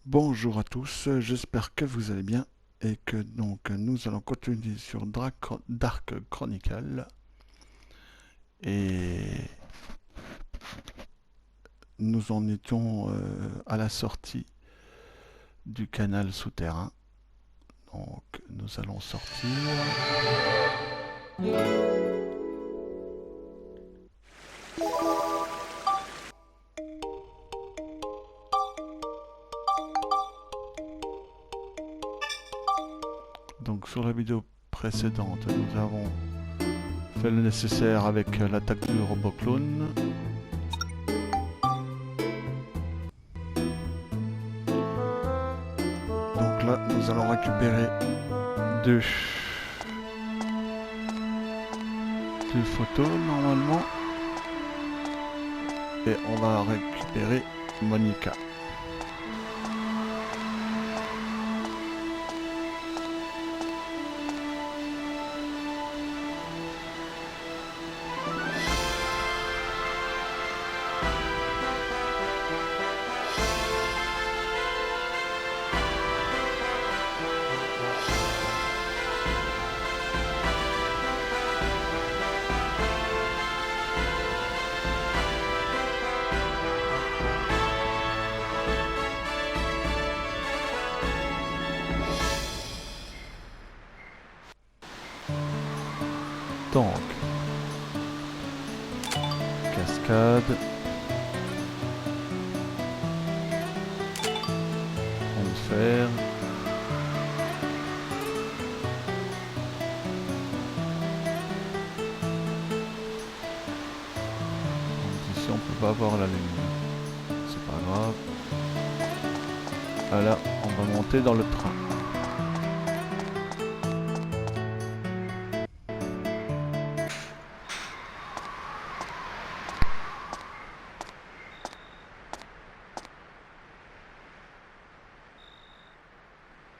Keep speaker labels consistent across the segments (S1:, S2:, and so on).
S1: Bonjour à tous, j'espère que vous allez bien et que donc nous allons continuer sur Dark Chronicle et nous en étions à la sortie du canal souterrain. Donc nous allons sortir. Donc sur la vidéo précédente, nous avons fait le nécessaire avec l'attaque du robot clone. Donc là, nous allons récupérer deux photos normalement. Et on va récupérer Monica. Donc, cascade, on de fer, donc ici on peut pas voir la lumière, c'est pas grave. Voilà, on va monter dans le train.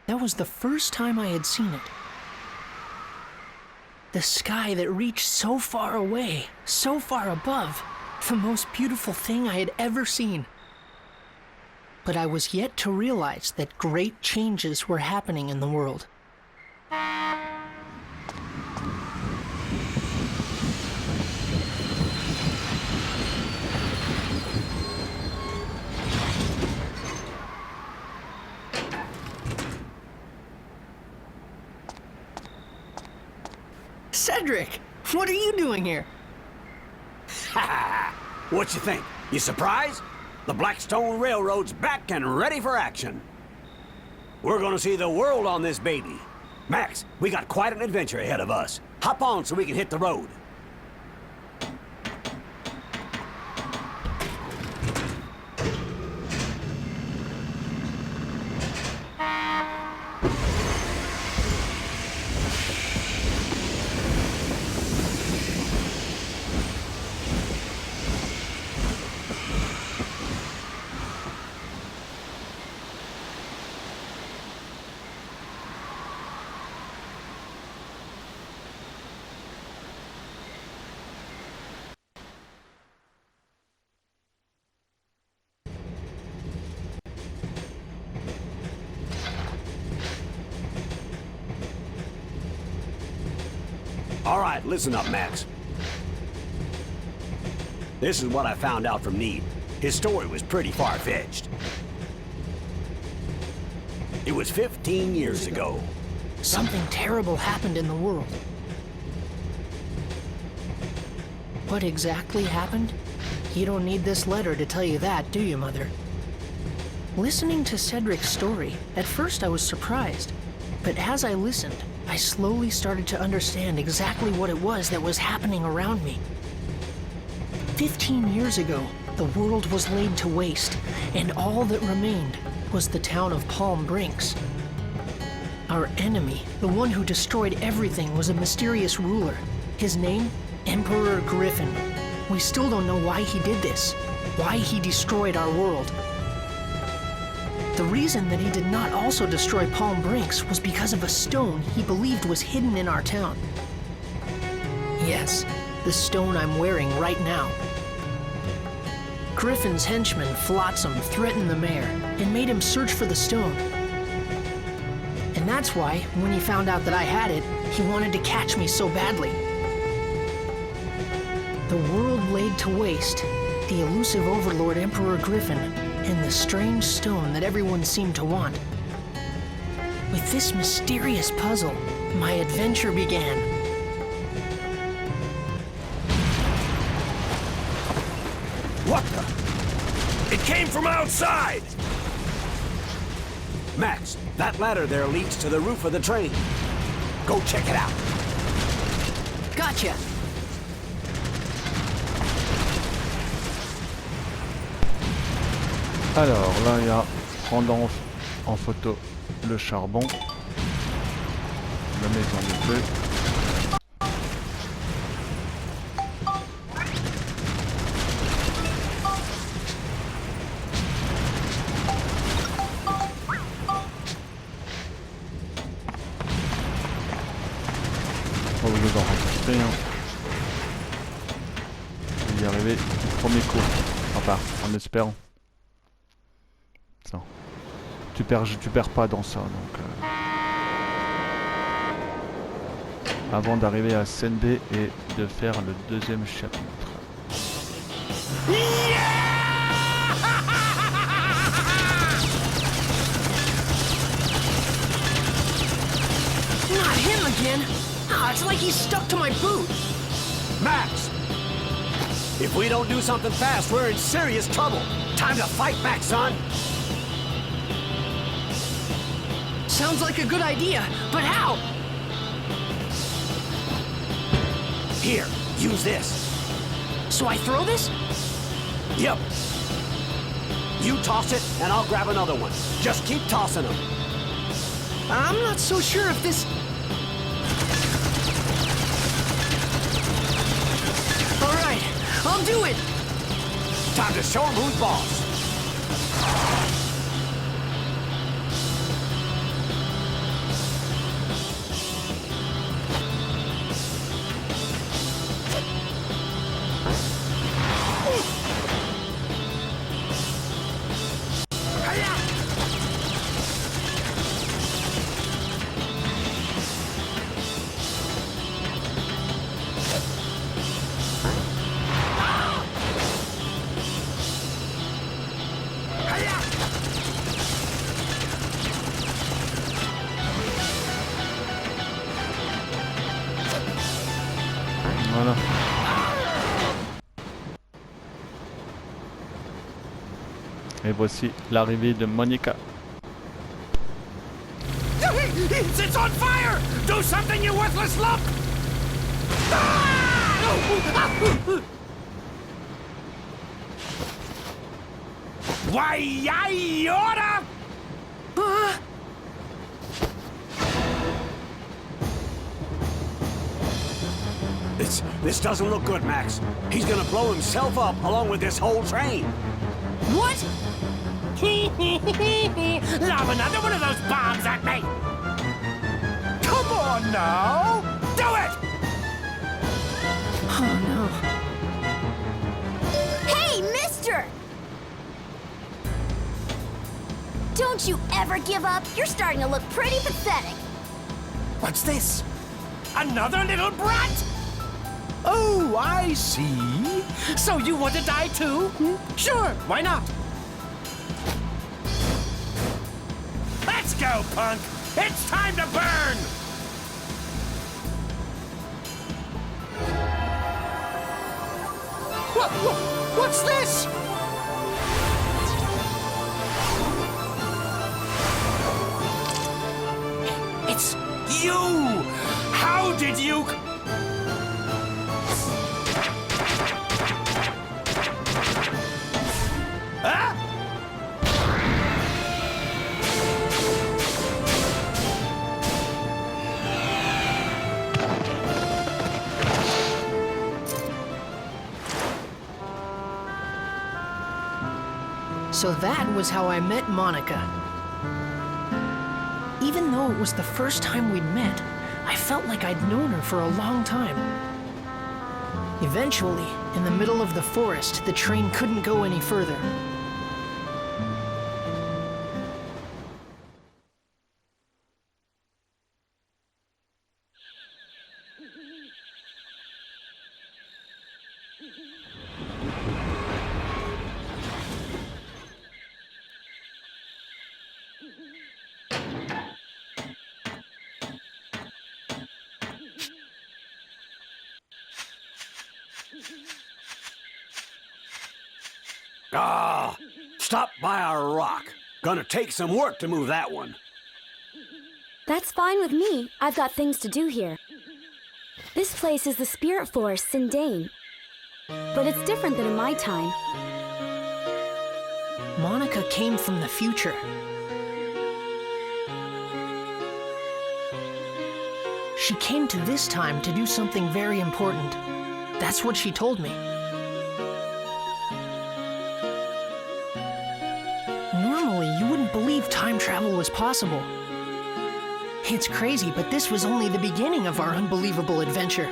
S2: That was the first time I had seen it. The sky that reached so far away, so far above, the most beautiful thing I had ever seen. But I was yet to realize that great changes were happening in the world. Cedric, what are you doing here?
S3: Ha! What you think? You surprised? The Blackstone Railroad's back and ready for action. We're gonna see the world on this baby. Max, we got quite an adventure ahead of us. Hop on so we can hit the road. All right, listen up, Max. This is what I found out from Need. His story was pretty far-fetched. It was 15 years ago.
S2: Something terrible happened in the world. What exactly happened? You don't need this letter to tell you that, do you, Mother? Listening to Cedric's story, at first I was surprised, but as I listened, I slowly started to understand exactly what it was that was happening around me. 15 years ago, the world was laid to waste, and all that remained was the town of Palm Brinks. Our enemy, the one who destroyed everything, was a mysterious ruler. His name? Emperor Griffin. We still don't know why he did this, why he destroyed our world. The reason that he did not also destroy Palm Brinks was because of a stone he believed was hidden in our town. Yes, the stone I'm wearing right now. Griffin's henchman, Flotsam, threatened the mayor and made him search for the stone. And that's why, when he found out that I had it, he wanted to catch me so badly. The world laid to waste, the elusive overlord Emperor Griffin, and the strange stone that everyone seemed to want. With this mysterious puzzle, my adventure began.
S3: What the?
S4: It came from outside!
S3: Max, that ladder there leads to the roof of the train. Go check it out.
S2: Gotcha!
S1: Alors là, il y a prendre en photo le charbon, la maison de feu. Pas obligé d'en rajouter, hein. Je vais y arriver du premier coup. Enfin, en espérant. Non. Tu perds pas dans ça, donc... Avant d'arriver à scène B et de faire le deuxième chapitre.
S2: Not him again! Ah, it's like he's stuck to my boot!
S3: Max! If we don't do something fast, we're in serious trouble. Time to fight back, son!
S2: Sounds like a good idea, but how?
S3: Here, use this.
S2: So I throw this?
S3: Yep. You toss it, and I'll grab another one. Just keep tossing them.
S2: I'm not so sure if this... All right, I'll do it!
S3: Time to show them who's boss.
S1: Voilà. Et voici l'arrivée de Monica.
S4: It's on fire! Do something, you worthless lump! Why, I oughta...
S3: This doesn't look good, Max. He's gonna blow himself up along with this whole train.
S2: What?
S4: Lob another one of those bombs at me! Come on now! Do it!
S2: Oh no.
S5: Hey, mister! Don't you ever give up? You're starting to look pretty pathetic.
S4: What's this? Another little brat? Oh, I see. So you want to die too? Sure, why not? Let's go, punk! It's time to burn! What's this? It's you! How did you... Huh?
S2: So that was how I met Monica. Even though it was the first time we'd met, I felt like I'd known her for a long time. Eventually, in the middle of the forest, the train couldn't go any further.
S3: Ah, stop by our rock. Gonna take some work to move that one.
S5: That's fine with me. I've got things to do here. This place is the spirit forest, Sindane. But it's different than in my time.
S2: Monica came from the future. She came to this time to do something very important. That's what she told me. Normally, you wouldn't believe time travel was possible. It's crazy, but this was only the beginning of our unbelievable adventure.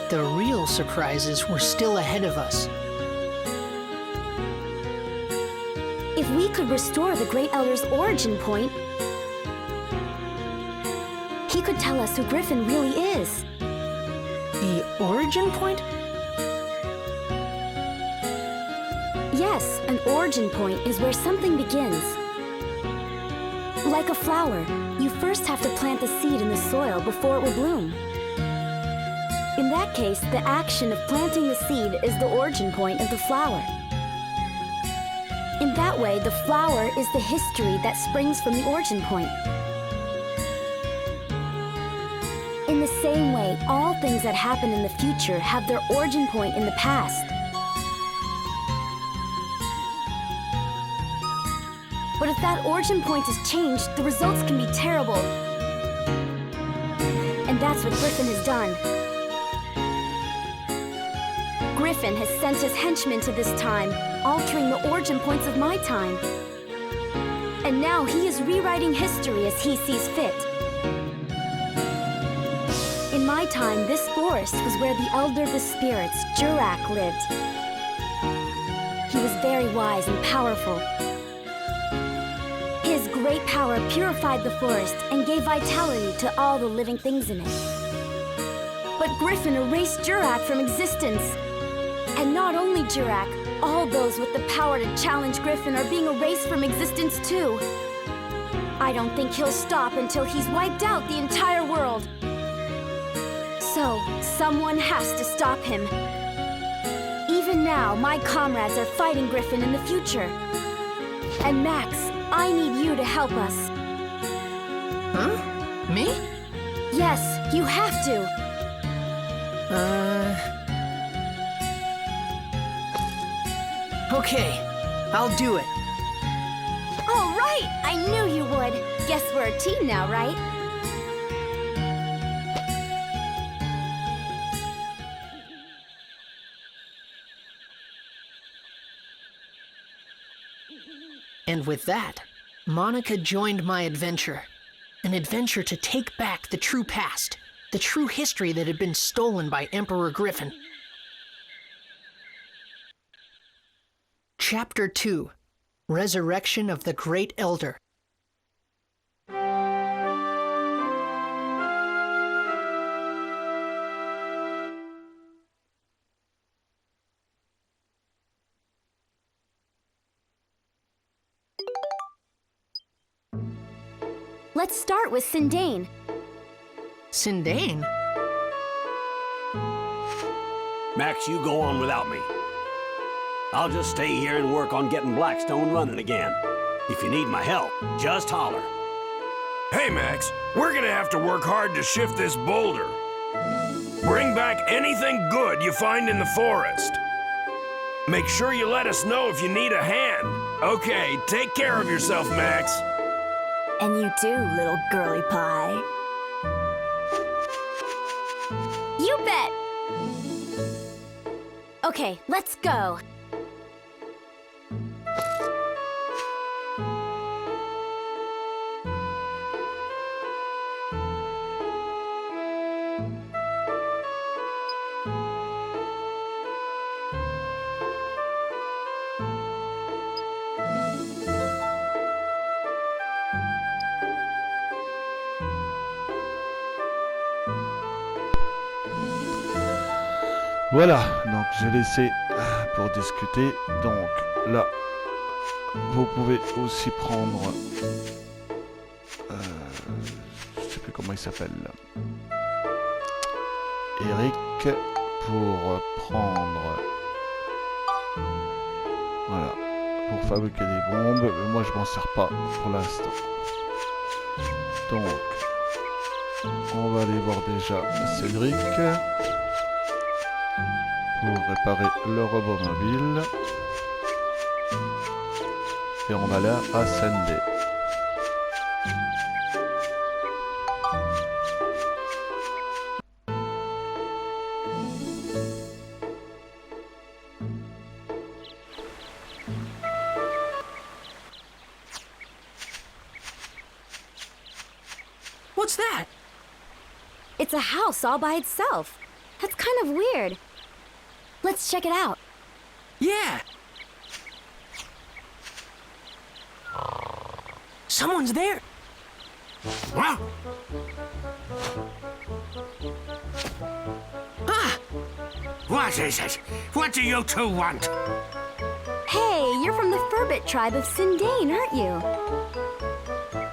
S2: The real surprises were still ahead of us.
S5: If we could restore the Great Elder's origin point, he could tell us who Griffin really is.
S2: The origin point?
S5: Yes, an origin point is where something begins. Like a flower, you first have to plant the seed in the soil before it will bloom. In that case, the action of planting the seed is the origin point of the flower. In that way, the flower is the history that springs from the origin point. In the same way, all things that happen in the future have their origin point in the past. But if that origin point is changed, the results can be terrible. And that's what Griffin has done. Griffin has sent his henchmen to this time, altering the origin points of my time. And now he is rewriting history as he sees fit. In my time, this forest was where the Elder of the Spirits, Jurak, lived. He was very wise and powerful. His great power purified the forest and gave vitality to all the living things in it. But Griffin erased Jurak from existence. And not only Jurak, all those with the power to challenge Griffin are being erased from existence too. I don't think he'll stop until he's wiped out the entire world. So, someone has to stop him. Even now, my comrades are fighting Griffin in the future. And Max, I need you to help us.
S2: Huh? Me?
S5: Yes, you have to.
S2: Okay, I'll do it.
S5: All right, I knew you would. Guess we're a team now, right?
S2: And with that, Monica joined my adventure. An adventure to take back the true past, the true history that had been stolen by Emperor Griffin. Chapter 2: Resurrection of the Great Elder.
S5: Let's start with Sindane.
S2: Sindane?
S3: Max, you go on without me. I'll just stay here and work on getting Blackstone running again. If you need my help, just holler.
S6: Hey, Max, we're gonna have to work hard to shift this boulder. Bring back anything good you find in the forest. Make sure you let us know if you need a hand. Okay, take care of yourself, Max.
S5: And you too, little girly pie. You bet! Okay, let's go.
S1: Voilà, donc j'ai laissé pour discuter. Donc là, vous pouvez aussi prendre... je sais plus comment il s'appelle. Eric pour prendre... Voilà, pour fabriquer des bombes. Mais moi je m'en sers pas pour l'instant. Donc, on va aller voir déjà Cédric pour réparer le robot mobile. Et on va aller à Sandy.
S2: What's that?
S5: It's a house all by itself. That's kind of weird. Let's check it out.
S2: Yeah. Someone's there.
S4: Huh?
S2: Ah!
S4: What is it? What do you two want?
S5: Hey, you're from the Furbit tribe of Sindane, aren't you?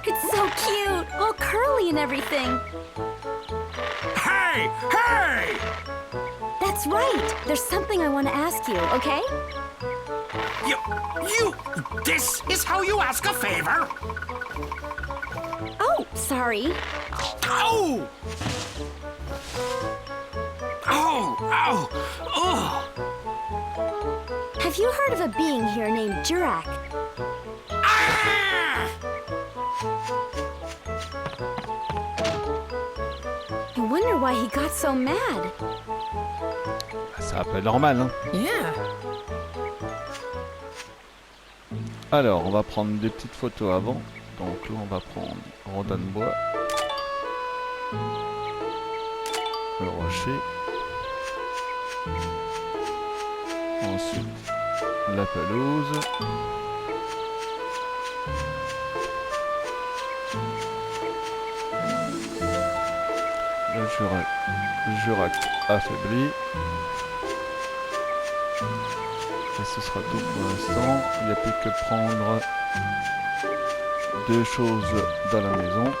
S5: It's so cute, all curly and everything.
S4: Hey! Hey!
S5: That's right. There's something I want to ask you, okay?
S4: This is how you ask a favor?
S5: Oh, sorry.
S4: Ow! Oh, ow, oh.
S5: Have you heard of a being here named Jurak?
S4: Ah!
S5: I wonder why he got so mad.
S1: C'est un peu normal, hein.
S2: Yeah.
S1: Alors, on va prendre des petites photos avant. Donc là, on va prendre rondin de bois, le rocher, ensuite la pelouse, le Jurac affaibli. Et ce sera tout pour l'instant. Il n'y a plus que prendre deux choses dans la maison.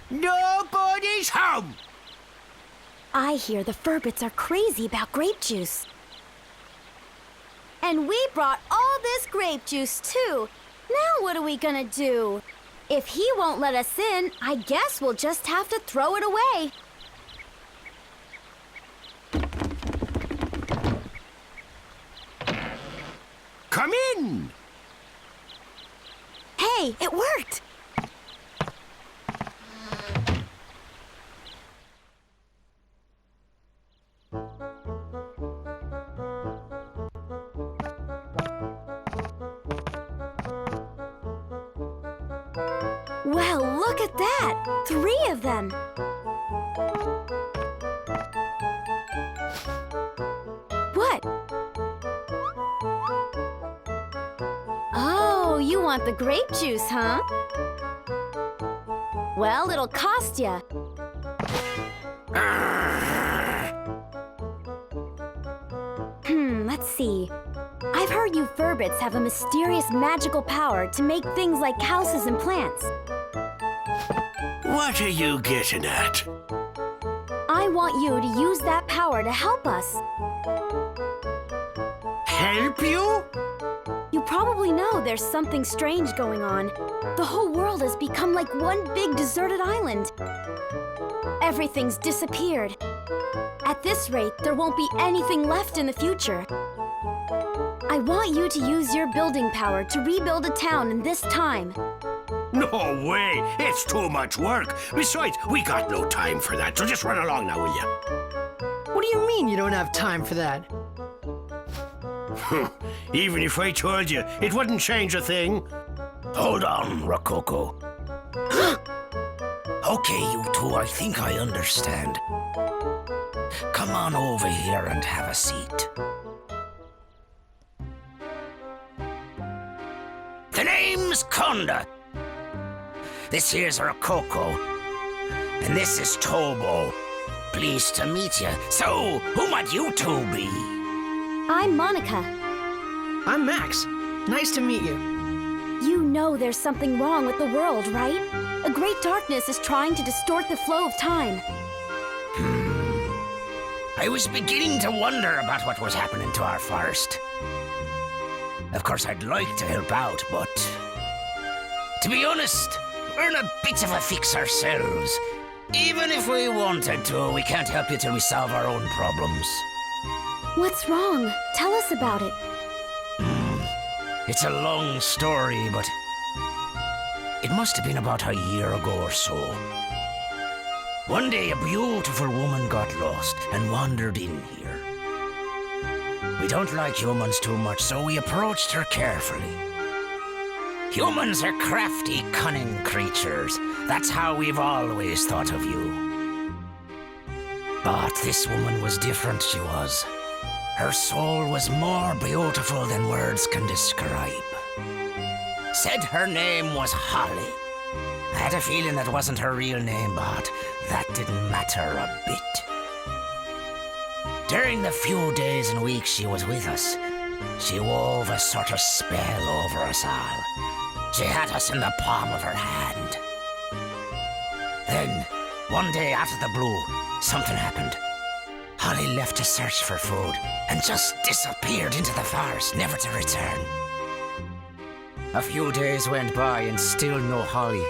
S4: Nobody's home!
S5: I hear the Furbits are crazy about grape juice. And we brought all this grape juice too. Now what are we gonna do? If he won't let us in, I guess we'll just have to throw it away.
S4: Come in!
S5: Hey, it worked! Well, look at that! 3 of them! What? Oh, you want the grape juice, huh? Well, it'll cost ya. Let's see. I've heard you Furbits have a mysterious magical power to make things like houses and plants.
S4: What are you getting at?
S5: I want you to use that power to help us.
S4: Help you?
S5: You probably know there's something strange going on. The whole world has become like one big deserted island. Everything's disappeared. At this rate, there won't be anything left in the future. I want you to use your building power to rebuild a town in this time.
S4: No way! It's too much work. Besides, we got no time for that, so just run along now, will you?
S2: What do you mean you don't have time for that?
S4: Even if I told you, it wouldn't change a thing. Hold on, Rococo. Okay, you two, I think I understand. Come on over here and have a seat. The name's Conda.
S7: This here's Rococo. And this is Tobo. Pleased to meet you. So, who might you two be?
S5: I'm Monica.
S2: I'm Max. Nice to meet you.
S5: You know there's something wrong with the world, right? A great darkness is trying to distort the flow of time.
S7: I was beginning to wonder about what was happening to our forest. Of course, I'd like to help out, but... to be honest, we're in a bit of a fix ourselves. Even if we wanted to, we can't help you till we solve our own problems.
S5: What's wrong? Tell us about it.
S7: It's a long story, but... it must have been about a year ago or so. One day, a beautiful woman got lost and wandered in here. We don't like humans too much, so we approached her carefully. Humans are crafty, cunning creatures. That's how we've always thought of you. But this woman was different, she was. Her soul was more beautiful than words can describe. Said her name was Holly. I had a feeling that wasn't her real name, but that didn't matter a bit. During the few days and weeks she was with us, she wove a sort of spell over us all. She had us in the palm of her hand. Then, one day out of the blue, something happened. Holly left to search for food and just disappeared into the forest, never to return. A few days went by and still no Holly.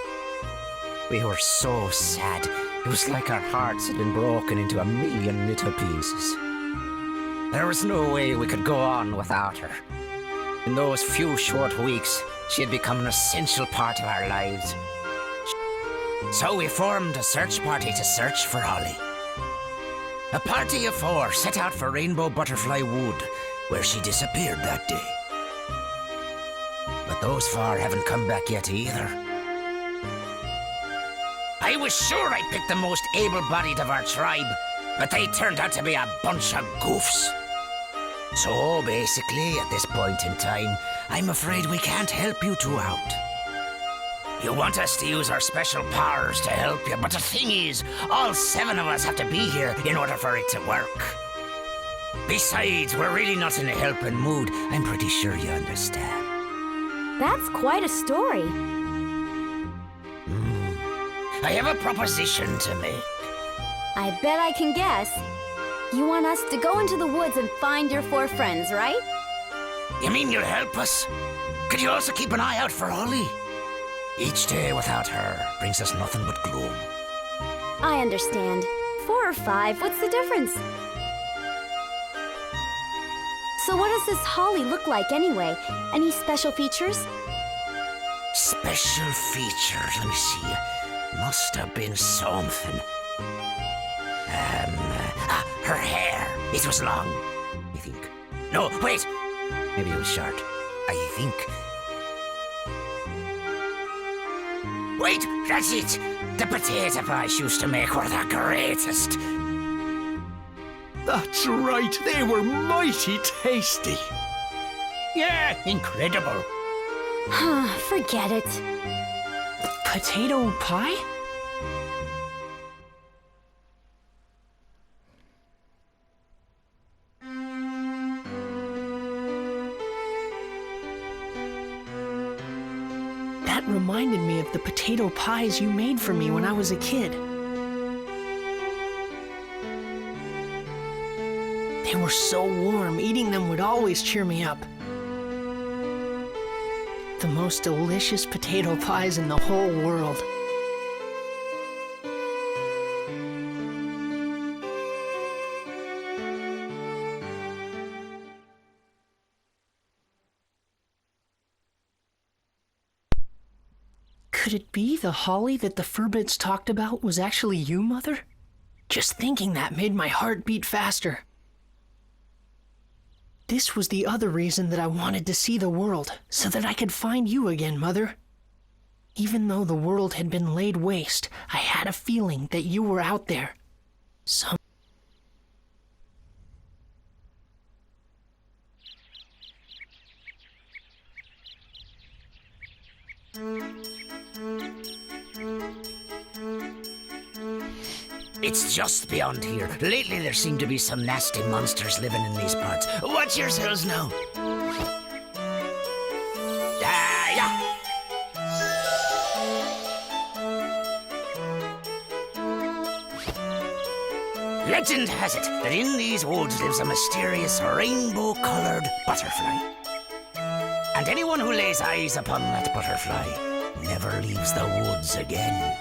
S7: We were so sad. It was like our hearts had been broken into a million little pieces. There was no way we could go on without her. In those few short weeks, she had become an essential part of our lives. So we formed a search party to search for Holly. A party of 4 set out for Rainbow Butterfly Wood, where she disappeared that day. But those 4 haven't come back yet either. I was sure I picked the most able-bodied of our tribe, but they turned out to be a bunch of goofs. So basically, at this point in time, I'm afraid we can't help you two out. You want us to use our special powers to help you, but the thing is, all 7 of us have to be here in order for it to work. Besides, we're really not in a helping mood. I'm pretty sure you understand.
S5: That's quite a story.
S7: I have a proposition to make.
S5: I bet I can guess. You want us to go into the woods and find your 4 friends, right?
S7: You mean you'll help us? Could you also keep an eye out for Holly? Each day without her brings us nothing but gloom.
S5: I understand. 4 or 5, what's the difference? So what does this Holly look like anyway? Any special features?
S7: Special features, let me see. Must have been something. Her hair. It was long, I think. No, wait. Maybe it was short. I think. Wait, that's it. The potato pies she used to make were the greatest.
S4: That's right, they were mighty tasty.
S7: Yeah, incredible.
S5: Forget it.
S2: Potato pie? That reminded me of the potato pies you made for me when I was a kid. They were so warm, eating them would always cheer me up. The most delicious potato pies in the whole world. Could it be the Holly that the Furbits talked about was actually you, Mother? Just thinking that made my heart beat faster. This was the other reason that I wanted to see the world, so that I could find you again, Mother. Even though the world had been laid waste, I had a feeling that you were out there.
S7: It's just beyond here. Lately, there seem to be some nasty monsters living in these parts. Watch yourselves now. Ah, yeah. Legend has it that in these woods lives a mysterious rainbow-colored butterfly. And anyone who lays eyes upon that butterfly never leaves the woods again.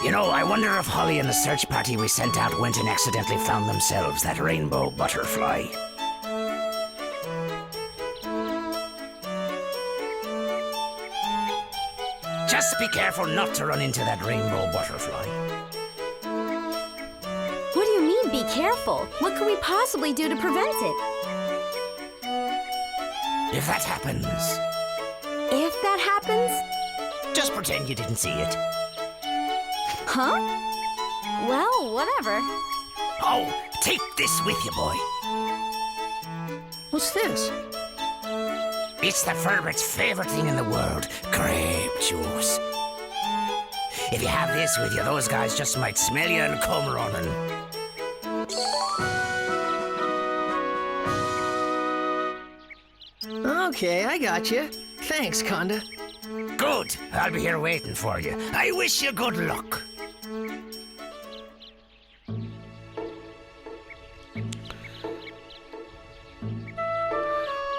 S7: You know, I wonder if Holly and the search party we sent out went and accidentally found themselves that rainbow butterfly. Just be careful not to run into that rainbow butterfly.
S5: What do you mean, be careful? What could we possibly do to prevent it?
S7: If that happens,
S5: If that happens?
S7: just pretend you didn't see it.
S5: Huh? Well, whatever.
S7: Oh, take this with you, boy.
S2: What's this?
S7: It's the ferret's favorite thing in the world, grape juice. If you have this with you, those guys just might smell you and come running.
S2: Okay, I got you. Thanks, Conda.
S7: Good. I'll be here waiting for you. I wish you good luck.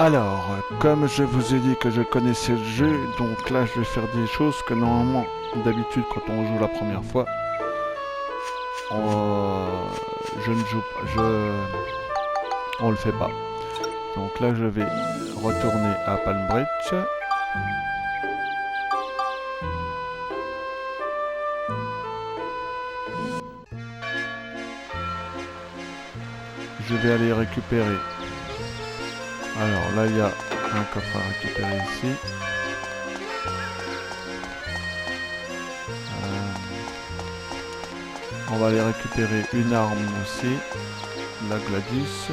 S1: Alors, comme je vous ai dit que je connaissais le jeu, donc là je vais faire des choses que normalement, d'habitude quand on joue la première fois, je ne joue pas, on le fait pas. Donc là je vais retourner à Palm Bridge. Je vais aller récupérer. Alors là il y a un coffre à récupérer ici. On va aller récupérer une arme aussi, la Gladius.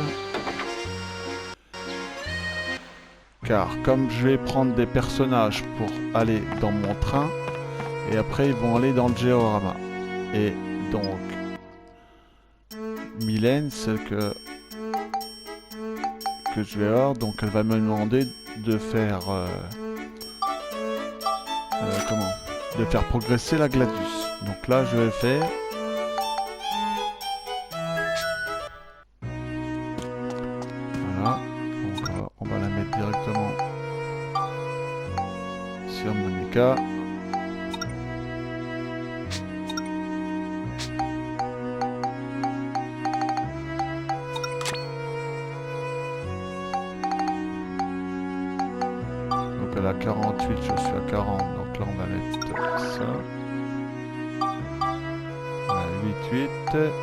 S1: Car comme je vais prendre des personnages pour aller dans mon train, et après ils vont aller dans le diorama. Et donc, Mylène, celle que je vais avoir, donc elle va me demander de faire de faire progresser la Gladius. Donc là je vais faire voilà, donc on va la mettre directement sur Monica. À 48, je suis à 40, donc là on va mettre ça. Voilà, 8,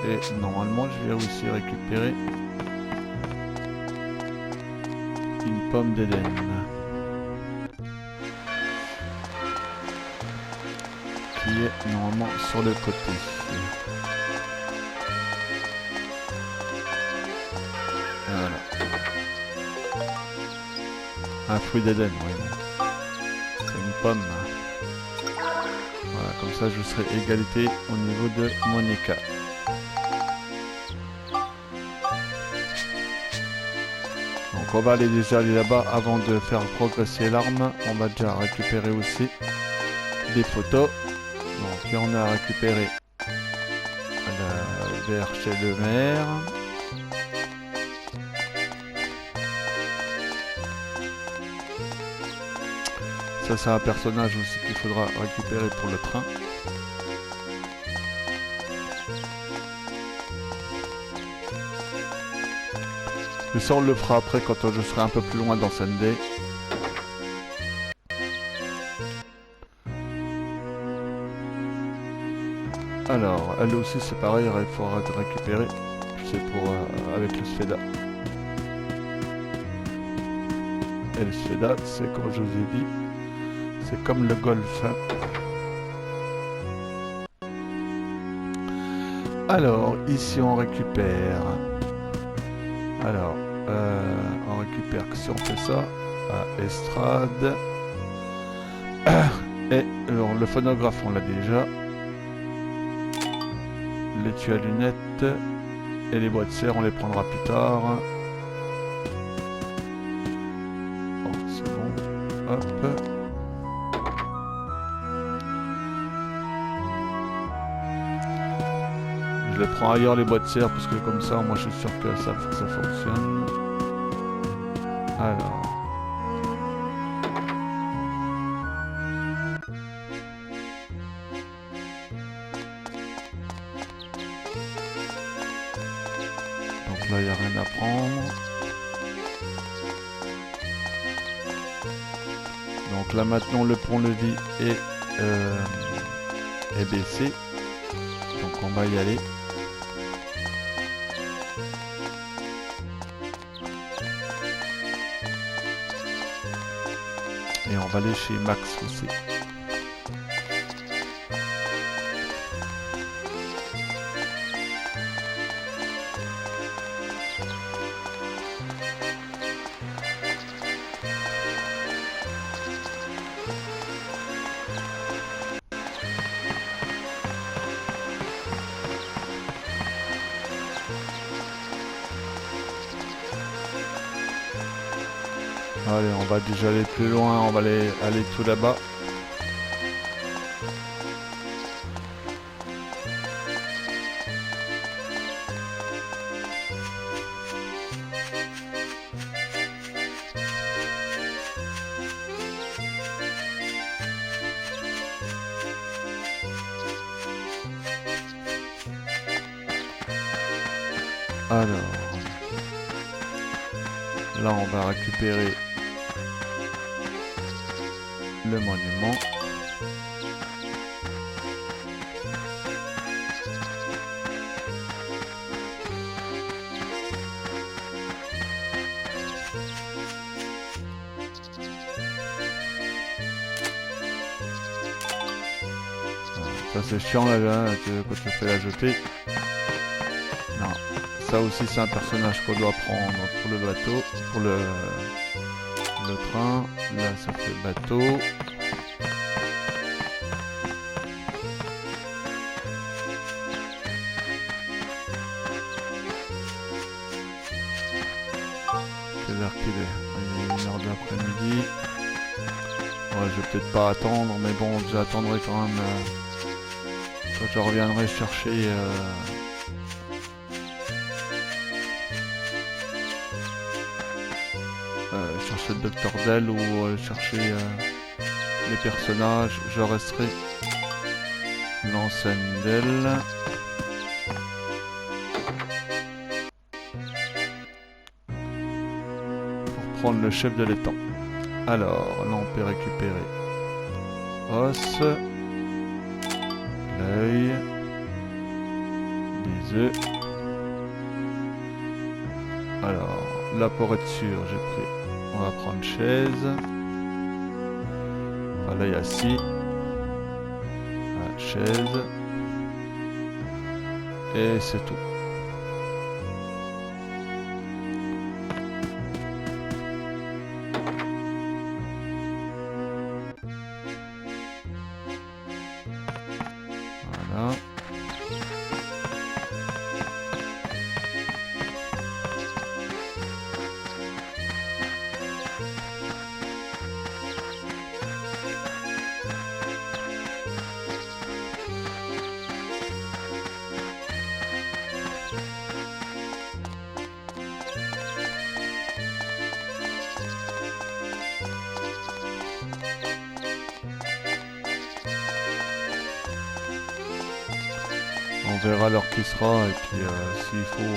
S1: et normalement je vais aussi récupérer une pomme d'Éden. Qui est normalement sur le côté. Voilà. Un fruit d'Éden, oui. Pomme. Voilà, comme ça je serai égalité au niveau de Monica. Donc on va aller déjà aller là-bas avant de faire progresser l'arme. On va déjà récupérer aussi des photos. Donc là on a récupéré vers chez le maire. Ça c'est un personnage aussi qu'il faudra récupérer pour le train. Mais ça on le fera après quand je serai un peu plus loin dans Sunday. Alors, elle aussi c'est pareil, il faudra récupérer. C'est pour avec le Sfeda. Et le Sfeda, c'est comme je vous ai dit. C'est comme le golf. Alors, ici on récupère. Alors, on récupère, si on fait ça, à Estrade. Et alors, le phonographe, on l'a déjà. l'étui à lunettes et les boîtes de serre, on les prendra plus tard. Bon, c'est bon. Hop. Je les prends ailleurs les boîtes de serre parce que comme ça, moi je suis sûr que ça fonctionne. Alors. Donc là, il n'y a rien à prendre. Donc là maintenant, le pont-levis est baissé. Donc on va y aller. Et on va aller chez Max aussi. Allez, on va déjà aller plus loin, on va aller tout là-bas. Alors, là on va récupérer le monument. Ça c'est chiant là, quand tu fais la jetée. Non, ça aussi c'est un personnage qu'on doit prendre pour le bateau, pour le train. Là ça fait bateau. Quelle heure qu'il est? Il est 1h de l'après-midi. Ouais, je vais peut-être pas attendre, mais bon, j'attendrai quand même quand je reviendrai chercher chercher le Dr Dell ou chercher les personnages. Je resterai l'ancienne d'elle. Pour prendre le chef de l'étang. Alors, là on peut récupérer os, l'œil, les œufs. Alors, là pour être sûr, j'ai pris. On va prendre chaise. Voilà, il y a assis. Voilà, chaise. Et c'est tout. Voilà. On verra l'heure qui sera et puis s'il faut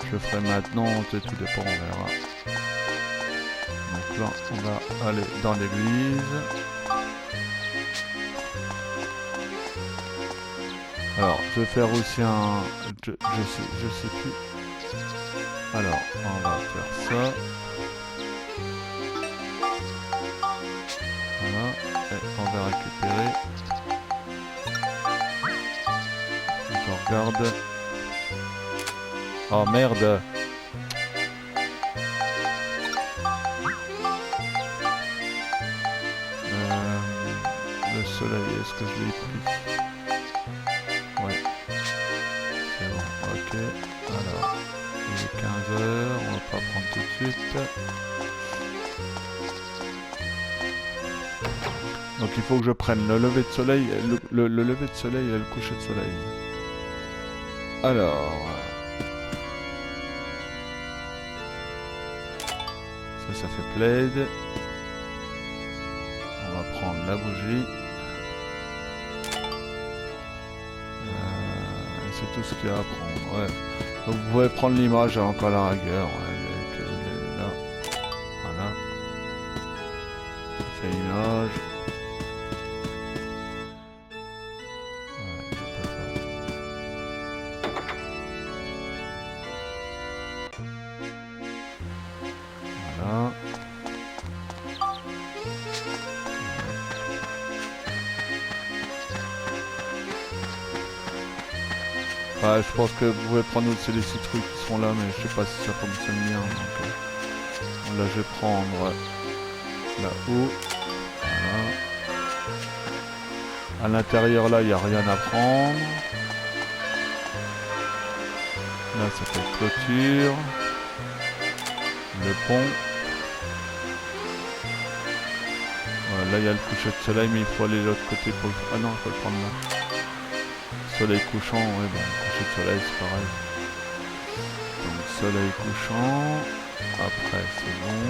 S1: je le ferai maintenant, tout dépend, on verra. Donc là on va aller dans l'église. Alors je vais faire aussi un... je sais plus. Alors on va faire ça. Voilà, et on va récupérer. Je regarde. Oh merde. Le soleil, est-ce que je l'ai pris? Ouais. heures, on va pas prendre tout de suite. Donc il faut que je prenne le lever de soleil, le lever de soleil et le coucher de soleil. Alors... ça fait plaid. On va prendre la bougie. C'est tout ce qu'il y a à prendre. Ouais. Donc vous pouvez prendre l'image encore à la rigueur. Ouais, là. Voilà. Ça fait l'image. Ouais, c'est pas ça. Voilà. Bah, je pense que vous pouvez prendre aussi les citrouilles qui sont là, mais je sais pas si ça fonctionne bien. Donc, là, je vais prendre là-haut. Voilà. À l'intérieur, là, il n'y a rien à prendre. Là, ça fait clôture. Le pont. Voilà, là, il y a le coucher de soleil, mais il faut aller de l'autre côté pour le... Ah non, il faut le prendre là. Soleil couchant, ouais, bon, coucher de soleil, c'est pareil. Donc, soleil couchant. Après, c'est bon.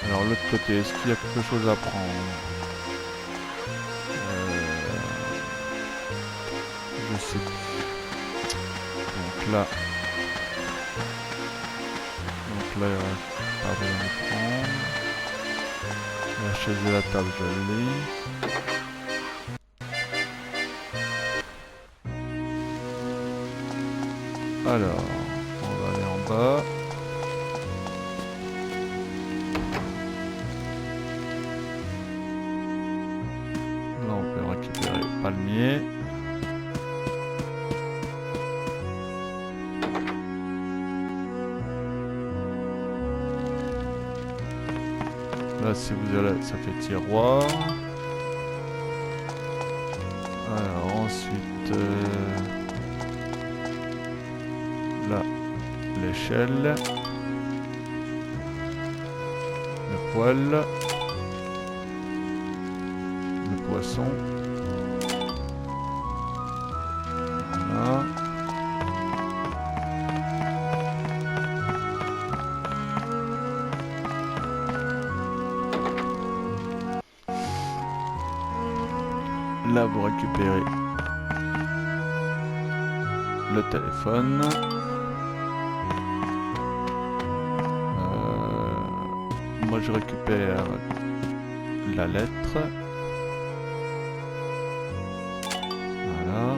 S1: Alors, l'autre côté, est-ce qu'il y a quelque chose à prendre? Je sais plus. Donc là, il n'y a pas besoin de prendre. La chaise et la table, je l'ai. Alors, on va aller en bas. Là, on peut récupérer le palmier. Là, si vous allez, ça fait tiroir. Alors, ensuite... là, l'échelle, le poêle, le poisson, voilà. Là, vous récupérez le téléphone. Moi je récupère la lettre. Voilà.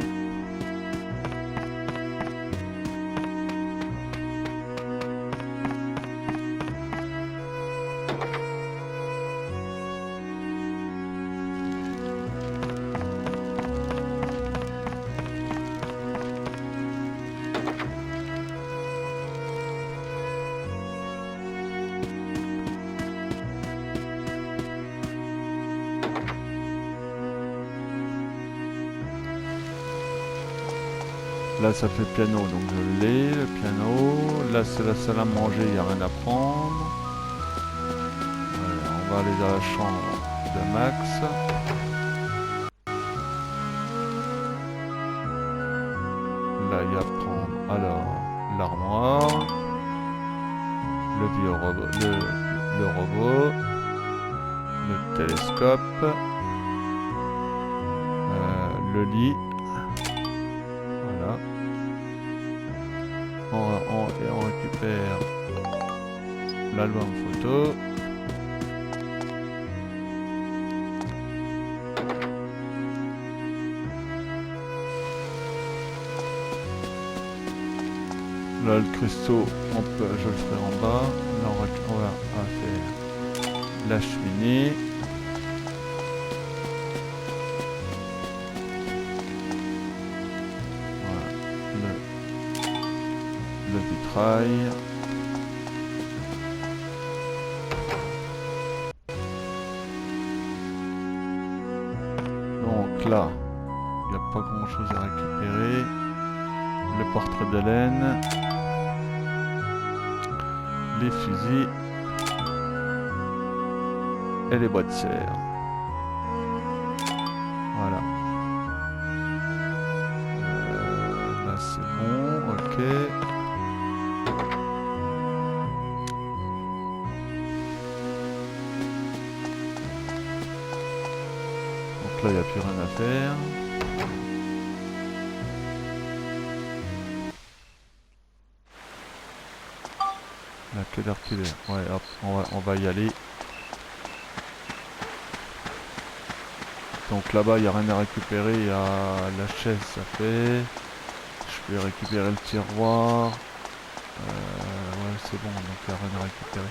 S1: Là ça fait piano, donc je l'ai, le piano. Là c'est la salle à manger, il n'y a rien à prendre. Voilà, on va aller dans la chambre de Max. Là il y a à prendre alors l'armoire, le vieux robot, le robot, le télescope, le lit. On récupère l'album photo. Là le cristaux, je le ferai en bas. Là on va faire la cheminée. Le vitrail. Donc là, il n'y a pas grand chose à récupérer. Le portrait d'Hélène. les fusils et les boîtes de serre. Voilà. Là c'est bon, ok. Donc là il n'y a plus rien à faire. Là, quelle heure qu'il est? Ouais, hop, on va y aller. Donc là-bas, il n'y a rien à récupérer. Il y a la chaise, ça fait. Je peux récupérer le tiroir. Ouais, c'est bon, donc il n'y a rien à récupérer.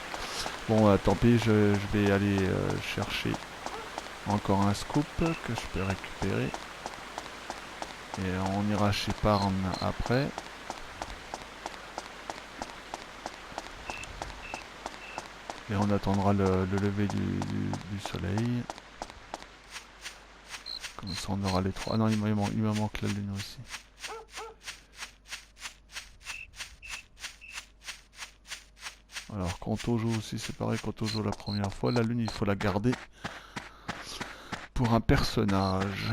S1: Bon, tant pis, je vais aller chercher encore un scoop que je peux récupérer. Et on ira chez Parn après. Et on attendra le lever du soleil. Comme ça on aura les trois. Ah non, il me manque la lune aussi. Alors quand on joue aussi, c'est pareil, quand on joue la première fois, la lune il faut la garder pour un personnage.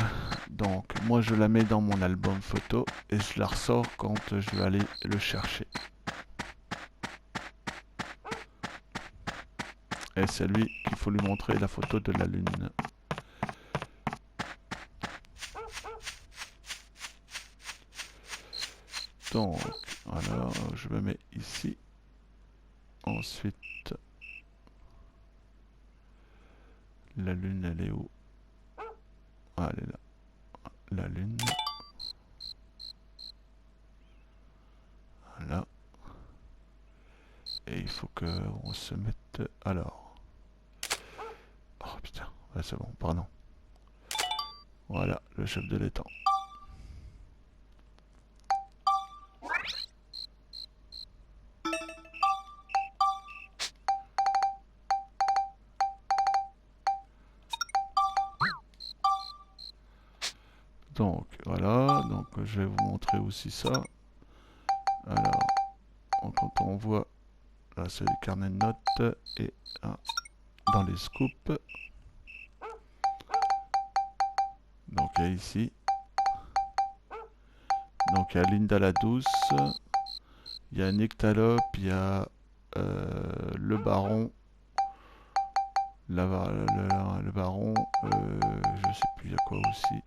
S1: Donc moi je la mets dans mon album photo et je la ressors quand je vais aller le chercher. Et c'est lui qu'il faut lui montrer la photo de la lune. Donc, alors, je me mets ici. Ensuite, la lune, elle est où? Ah, elle est là. La lune. Voilà. Et il faut qu'on se mette... Alors... Oh putain, ouais, c'est bon, pardon. Voilà, le chef de l'étang. Donc voilà, donc je vais vous montrer aussi ça. Alors, quand on voit, là c'est le carnet de notes et dans les scoops. Donc il y a ici. Donc il y a Linda la douce, il y a Nyctalope, il y a le baron, le baron, je sais plus il y a quoi aussi.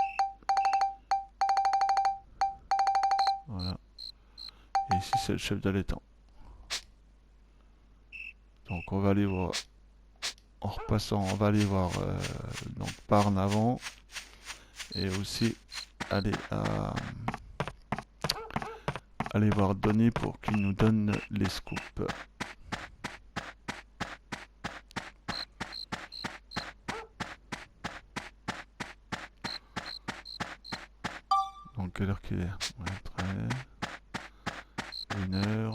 S1: Voilà. Et ici c'est le chef de l'étang. Donc on va aller voir, en repassant, on va aller voir donc Parn avant. Et aussi aller voir Donny pour qu'il nous donne les scoops. Donc quelle heure qu'il est? Ouais, 1 heure.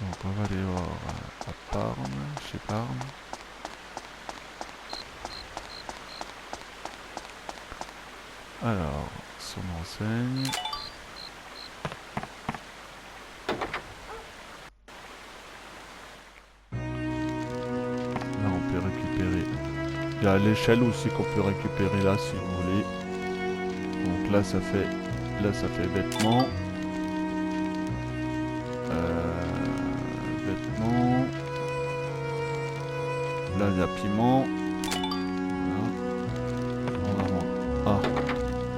S1: Donc on va aller voir à Parn, chez Parn. Alors, son enseigne. Là on peut récupérer. Il y a l'échelle aussi qu'on peut récupérer là si vous voulez. Donc là ça fait vêtements. Là il y a piment. Voilà. Ah,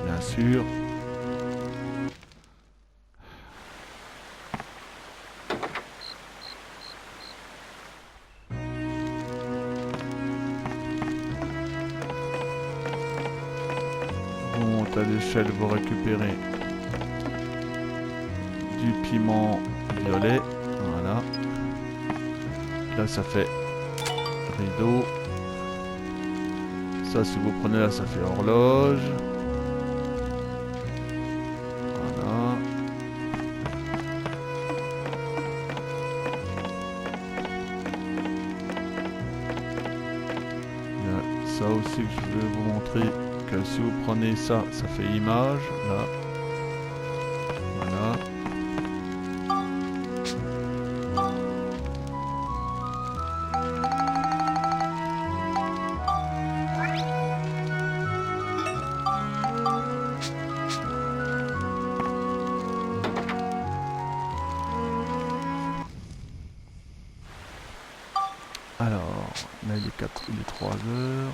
S1: bien sûr. Vous montez à l'échelle, vous récupérez du piment violet. Voilà. Là ça fait rideau. Ça si vous prenez là ça fait horloge. ça aussi que je vais vous montrer que si vous prenez ça, ça fait image, là. Voilà. Alors, là il est 3 heures.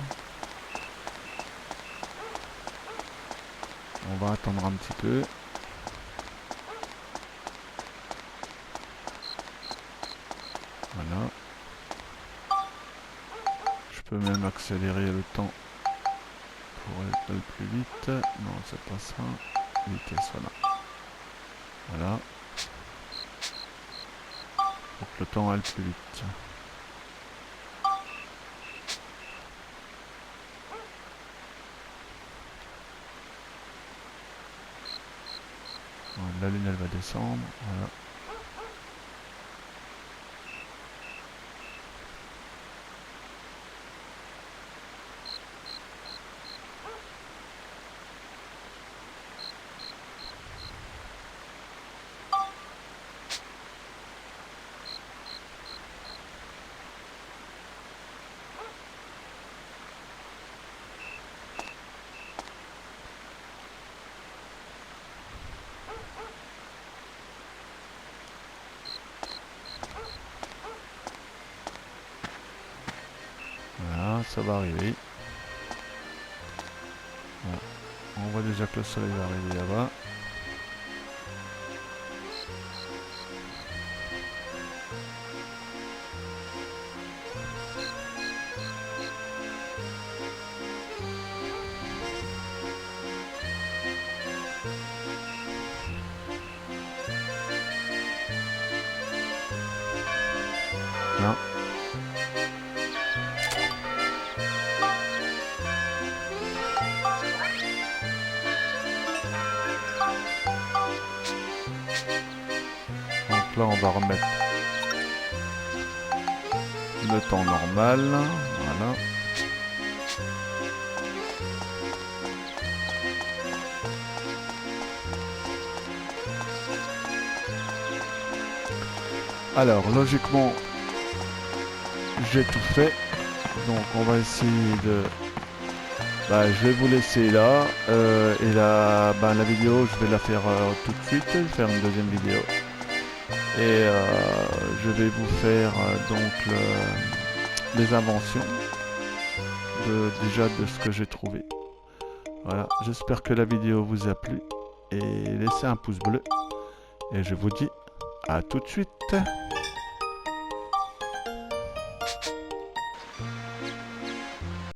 S1: On va attendre un petit peu. Voilà. Je peux même accélérer le temps pour aller un peu plus vite. Non, c'est pas ça. Vitesse, voilà. Voilà. Pour que le temps aille plus vite. La lune elle va descendre, voilà. Voilà, ça va arriver. Voilà. On voit déjà que le soleil va arriver là-bas. Là. Donc là on va remettre le temps normal, voilà. Alors logiquement j'ai tout fait, donc on va essayer de... Bah, je vais vous laisser là, et la vidéo je vais la faire tout de suite, faire une deuxième vidéo. Et je vais vous faire donc les inventions déjà de ce que j'ai trouvé. Voilà, j'espère que la vidéo vous a plu, et laissez un pouce bleu, et je vous dis à tout de suite.